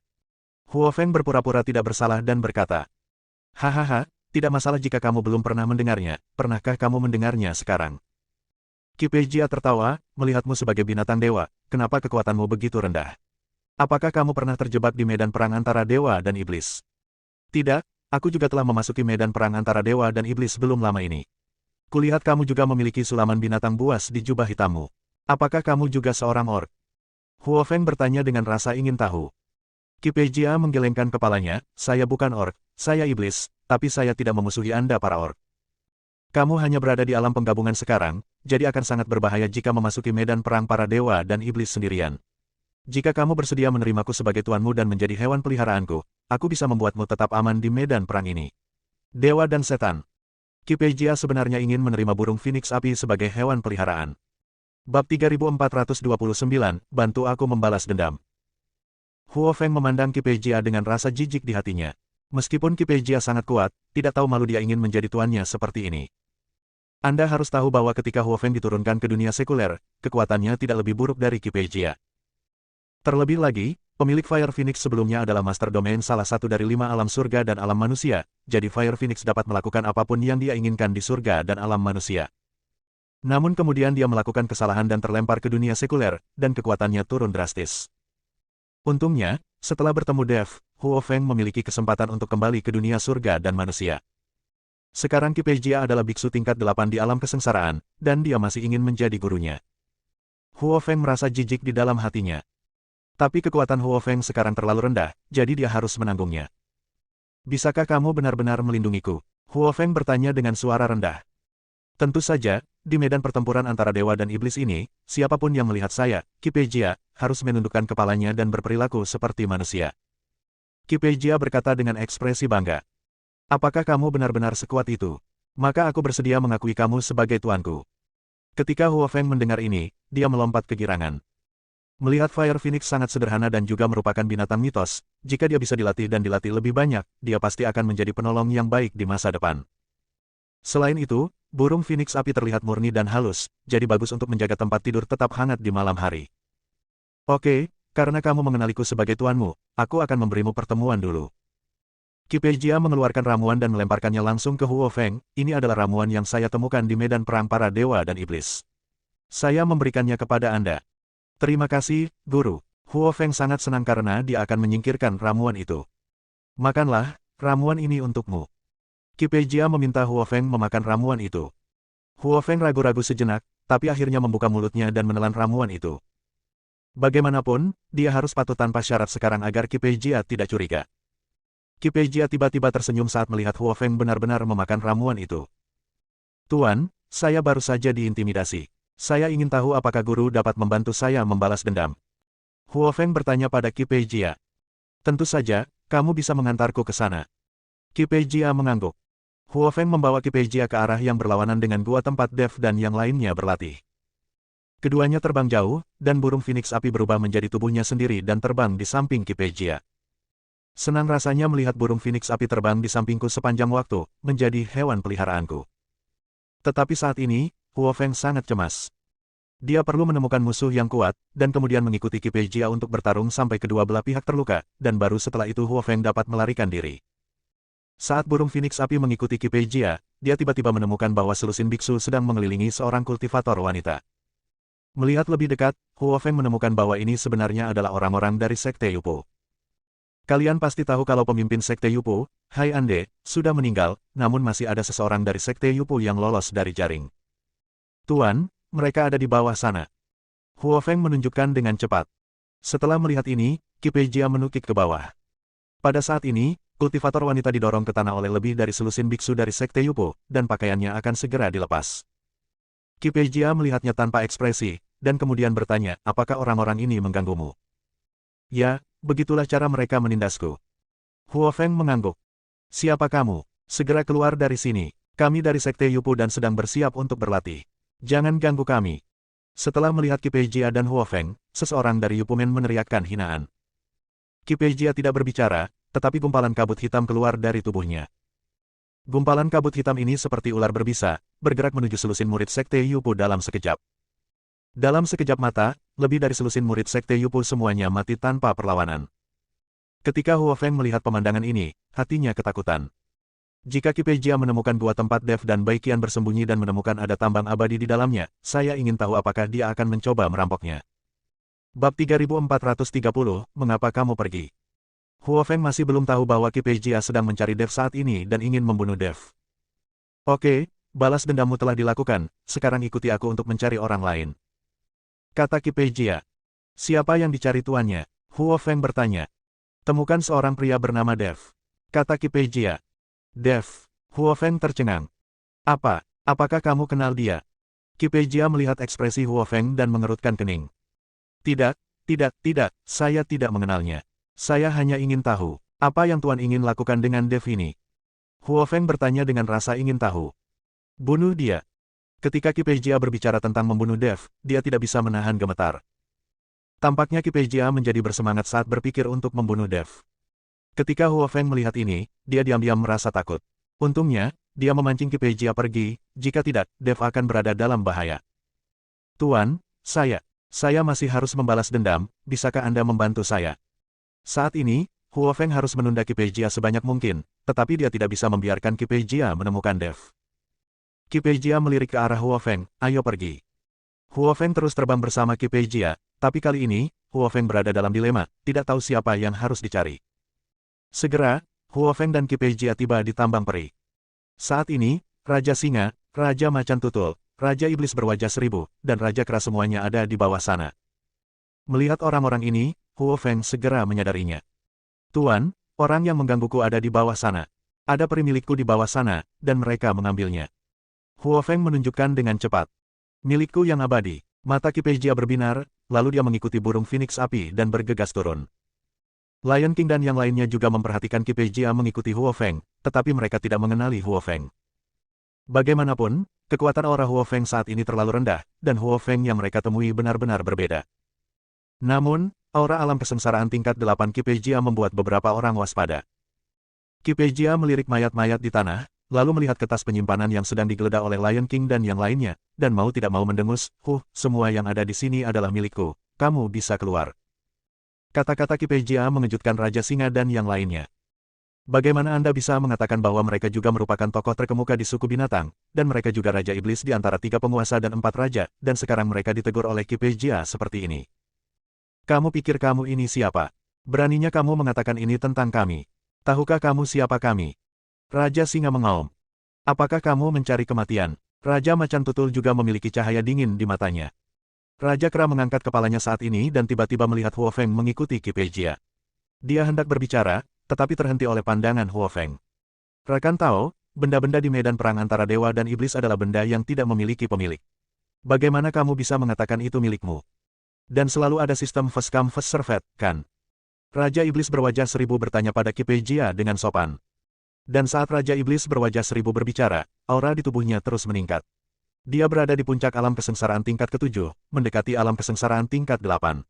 Huo Feng berpura-pura tidak bersalah dan berkata. Hahaha. Tidak masalah jika kamu belum pernah mendengarnya, pernahkah kamu mendengarnya sekarang? Qi Peijia tertawa, melihatmu sebagai binatang dewa, kenapa kekuatanmu begitu rendah? Apakah kamu pernah terjebak di medan perang antara dewa dan iblis? Tidak, aku juga telah memasuki medan perang antara dewa dan iblis belum lama ini. Kulihat kamu juga memiliki sulaman binatang buas di jubah hitammu. Apakah kamu juga seorang orc? Huo Feng bertanya dengan rasa ingin tahu. Qi Peijia menggelengkan kepalanya, saya bukan orc, saya iblis, tapi saya tidak memusuhi Anda para orc. Kamu hanya berada di alam penggabungan sekarang, jadi akan sangat berbahaya jika memasuki medan perang para dewa dan iblis sendirian. Jika kamu bersedia menerimaku sebagai tuanmu dan menjadi hewan peliharaanku, aku bisa membuatmu tetap aman di medan perang ini. Dewa dan setan. Qi Peijia sebenarnya ingin menerima burung Phoenix api sebagai hewan peliharaan. Bab 3429, bantu aku membalas dendam. Huo Feng memandang Qi Peijia dengan rasa jijik di hatinya. Meskipun Qi Peijia sangat kuat, tidak tahu malu dia ingin menjadi tuannya seperti ini. Anda harus tahu bahwa ketika Huo Feng diturunkan ke dunia sekuler, kekuatannya tidak lebih buruk dari Qi Peijia. Terlebih lagi, pemilik Fire Phoenix sebelumnya adalah Master Domain salah satu dari 5 alam surga dan alam manusia, jadi Fire Phoenix dapat melakukan apapun yang dia inginkan di surga dan alam manusia. Namun kemudian dia melakukan kesalahan dan terlempar ke dunia sekuler, dan kekuatannya turun drastis. Untungnya, setelah bertemu Dev, Huo Feng memiliki kesempatan untuk kembali ke dunia surga dan manusia. Sekarang Qi Peijia adalah biksu tingkat 8 di alam kesengsaraan, dan dia masih ingin menjadi gurunya. Huo Feng merasa jijik di dalam hatinya. Tapi kekuatan Huo Feng sekarang terlalu rendah, jadi dia harus menanggungnya. Bisakah kamu benar-benar melindungiku? Huo Feng bertanya dengan suara rendah. Tentu saja, di medan pertempuran antara dewa dan iblis ini, siapapun yang melihat saya, Qi Peijia, harus menundukkan kepalanya dan berperilaku seperti manusia. Qi Peijia berkata dengan ekspresi bangga. Apakah kamu benar-benar sekuat itu? Maka aku bersedia mengakui kamu sebagai tuanku. Ketika Huo Feng mendengar ini, dia melompat kegirangan. Melihat Fire Phoenix sangat sederhana dan juga merupakan binatang mitos, jika dia bisa dilatih dan dilatih lebih banyak, dia pasti akan menjadi penolong yang baik di masa depan. Selain itu, burung Phoenix api terlihat murni dan halus, jadi bagus untuk menjaga tempat tidur tetap hangat di malam hari. Oke, karena kamu mengenaliku sebagai tuanmu, aku akan memberimu pertemuan dulu. Qi Peijia mengeluarkan ramuan dan melemparkannya langsung ke Huo Feng. Ini adalah ramuan yang saya temukan di medan perang para dewa dan iblis. Saya memberikannya kepada Anda. Terima kasih, Guru. Huo Feng sangat senang karena dia akan menyingkirkan ramuan itu. Makanlah, ramuan ini untukmu. Qi Peijia meminta Huo Feng memakan ramuan itu. Huo Feng ragu-ragu sejenak, tapi akhirnya membuka mulutnya dan menelan ramuan itu. Bagaimanapun, dia harus patuh tanpa syarat sekarang agar Qi Peijia tidak curiga. Qi Peijia tiba-tiba tersenyum saat melihat Huo Feng benar-benar memakan ramuan itu. Tuan, saya baru saja diintimidasi. Saya ingin tahu apakah guru dapat membantu saya membalas dendam. Huo Feng bertanya pada Qi Peijia. Tentu saja, kamu bisa mengantarku ke sana. Qi Peijia mengangguk. Huo Feng membawa Qi Peijia ke arah yang berlawanan dengan gua tempat Dev dan yang lainnya berlatih. Keduanya terbang jauh, dan burung Phoenix api berubah menjadi tubuhnya sendiri dan terbang di samping Qi Peijia. Senang rasanya melihat burung Phoenix api terbang di sampingku sepanjang waktu, menjadi hewan peliharaanku. Tetapi saat ini, Huo Feng sangat cemas. Dia perlu menemukan musuh yang kuat, dan kemudian mengikuti Qi Peijia untuk bertarung sampai kedua belah pihak terluka, dan baru setelah itu Huo Feng dapat melarikan diri. Saat burung Phoenix api mengikuti Qi Peijia, dia tiba-tiba menemukan bahwa selusin biksu sedang mengelilingi seorang kultivator wanita. Melihat lebih dekat, Huo Feng menemukan bahwa ini sebenarnya adalah orang-orang dari Sekte Yupo. Kalian pasti tahu kalau pemimpin Sekte Yupo, Hai Ande, sudah meninggal, namun masih ada seseorang dari Sekte Yupo yang lolos dari jaring. Tuan, mereka ada di bawah sana. Huo Feng menunjukkan dengan cepat. Setelah melihat ini, Qi Peijia menukik ke bawah. Pada saat ini, kultivator wanita didorong ke tanah oleh lebih dari selusin biksu dari Sekte Yupo, dan pakaiannya akan segera dilepas. Qi Peijia melihatnya tanpa ekspresi, dan kemudian bertanya, apakah orang-orang ini mengganggumu? Ya, begitulah cara mereka menindasku. Huo Feng mengangguk. Siapa kamu? Segera keluar dari sini. Kami dari Sekte Yupo dan sedang bersiap untuk berlatih. Jangan ganggu kami. Setelah melihat Qi Peijia dan Huo Feng, seseorang dari Yupumen meneriakkan hinaan. Qi Peijia tidak berbicara, tetapi gumpalan kabut hitam keluar dari tubuhnya. Gumpalan kabut hitam ini seperti ular berbisa, bergerak menuju selusin murid Sekte Yupo dalam sekejap. Dalam sekejap mata, lebih dari selusin murid Sekte Yupo semuanya mati tanpa perlawanan. Ketika Huo Feng melihat pemandangan ini, hatinya ketakutan. Jika Qi Peijia menemukan gua tempat Dev dan Baiqian bersembunyi dan menemukan ada tambang abadi di dalamnya, saya ingin tahu apakah dia akan mencoba merampoknya. Bab 3430, Mengapa kamu pergi? Huo Feng masih belum tahu bahwa Qi Peijia sedang mencari Dev saat ini dan ingin membunuh Dev. Oke, balas dendammu telah dilakukan, sekarang ikuti aku untuk mencari orang lain. Kata Qi Peijia. Siapa yang dicari tuannya? Huo Feng bertanya. Temukan seorang pria bernama Dev. Kata Qi Peijia. Dev. Huo Feng tercengang. Apa? Apakah kamu kenal dia? Qi Peijia melihat ekspresi Huo Feng dan mengerutkan kening. Tidak, saya tidak mengenalnya. Saya hanya ingin tahu, apa yang Tuan ingin lakukan dengan Dev ini? Huo Feng bertanya dengan rasa ingin tahu. Bunuh dia. Ketika Qi Peijia berbicara tentang membunuh Dev, dia tidak bisa menahan gemetar. Tampaknya Qi Peijia menjadi bersemangat saat berpikir untuk membunuh Dev. Ketika Huo Feng melihat ini, dia diam-diam merasa takut. Untungnya, dia memancing Qi Peijia pergi, jika tidak, Dev akan berada dalam bahaya. Tuan, saya masih harus membalas dendam, bisakah Anda membantu saya? Saat ini, Huo Feng harus menunda Qi Peijia sebanyak mungkin, tetapi dia tidak bisa membiarkan Qi Peijia menemukan Dev. Qi Peijia melirik ke arah Huo Feng, ayo pergi. Huo Feng terus terbang bersama Qi Peijia, tapi kali ini, Huo Feng berada dalam dilema, tidak tahu siapa yang harus dicari. Segera, Huo Feng dan Qi Peijia tiba di tambang peri. Saat ini, Raja Singa, Raja Macan Tutul, Raja Iblis berwajah seribu, dan Raja Keras semuanya ada di bawah sana. Melihat orang-orang ini, Huo Feng segera menyadarinya. Tuan, orang yang menggangguku ada di bawah sana. Ada peri milikku di bawah sana, dan mereka mengambilnya. Huo Feng menunjukkan dengan cepat. Milikku yang abadi. Mata Qi Peijia berbinar, lalu dia mengikuti burung Phoenix api dan bergegas turun. Lion King dan yang lainnya juga memperhatikan Qi Peijia mengikuti Huo Feng, tetapi mereka tidak mengenali Huo Feng. Bagaimanapun, kekuatan aura Huo Feng saat ini terlalu rendah, dan Huo Feng yang mereka temui benar-benar berbeda. Namun, aura alam kesengsaraan tingkat 8 Qi Peijia membuat beberapa orang waspada. Qi Peijia melirik mayat-mayat di tanah, lalu melihat kertas penyimpanan yang sedang digeledah oleh Lion King dan yang lainnya, dan mau tidak mau mendengus, semua yang ada di sini adalah milikku, kamu bisa keluar. Kata-kata Qi Peijia mengejutkan Raja Singa dan yang lainnya. Bagaimana Anda bisa mengatakan bahwa mereka juga merupakan tokoh terkemuka di suku binatang, dan mereka juga Raja Iblis di antara 3 penguasa dan 4 raja, dan sekarang mereka ditegur oleh Qi Peijia seperti ini? Kamu pikir kamu ini siapa? Beraninya kamu mengatakan ini tentang kami? Tahukah kamu siapa kami? Raja Singa mengaum. Apakah kamu mencari kematian? Raja Macan Tutul juga memiliki cahaya dingin di matanya. Raja Kera mengangkat kepalanya saat ini dan tiba-tiba melihat Huo Feng mengikuti Qi Peijia. Dia hendak berbicara, tetapi terhenti oleh pandangan Huo Feng. Rekan Tao, benda-benda di medan perang antara dewa dan iblis adalah benda yang tidak memiliki pemilik. Bagaimana kamu bisa mengatakan itu milikmu? Dan selalu ada sistem first come first served, kan? Raja Iblis berwajah seribu bertanya pada Qi Peijia dengan sopan. Dan saat Raja Iblis berwajah seribu berbicara, aura di tubuhnya terus meningkat. Dia berada di puncak alam kesengsaraan tingkat ke-7, mendekati alam kesengsaraan tingkat 8.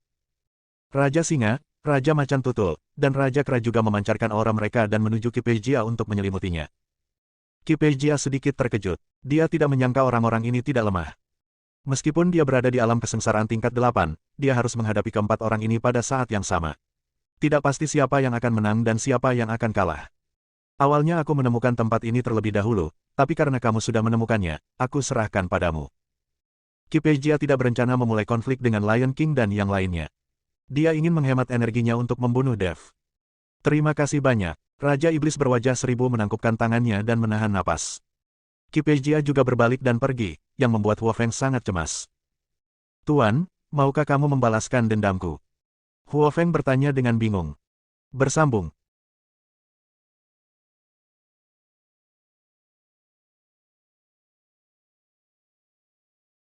Raja Singa, Raja Macan Tutul, dan Raja Kera juga memancarkan aura mereka dan menuju Qi Peijia untuk menyelimutinya. Qi Peijia sedikit terkejut. Dia tidak menyangka orang-orang ini tidak lemah. Meskipun dia berada di alam kesengsaraan tingkat 8, dia harus menghadapi keempat orang ini pada saat yang sama. Tidak pasti siapa yang akan menang dan siapa yang akan kalah. Awalnya aku menemukan tempat ini terlebih dahulu, tapi karena kamu sudah menemukannya, aku serahkan padamu. Qi Peijia tidak berencana memulai konflik dengan Lion King dan yang lainnya. Dia ingin menghemat energinya untuk membunuh Dev. Terima kasih banyak. Raja Iblis berwajah seribu menangkupkan tangannya dan menahan napas. Qi Peijia juga berbalik dan pergi, yang membuat Huo Feng sangat cemas. Tuan, maukah kamu membalaskan dendamku? Huo Feng bertanya dengan bingung. Bersambung,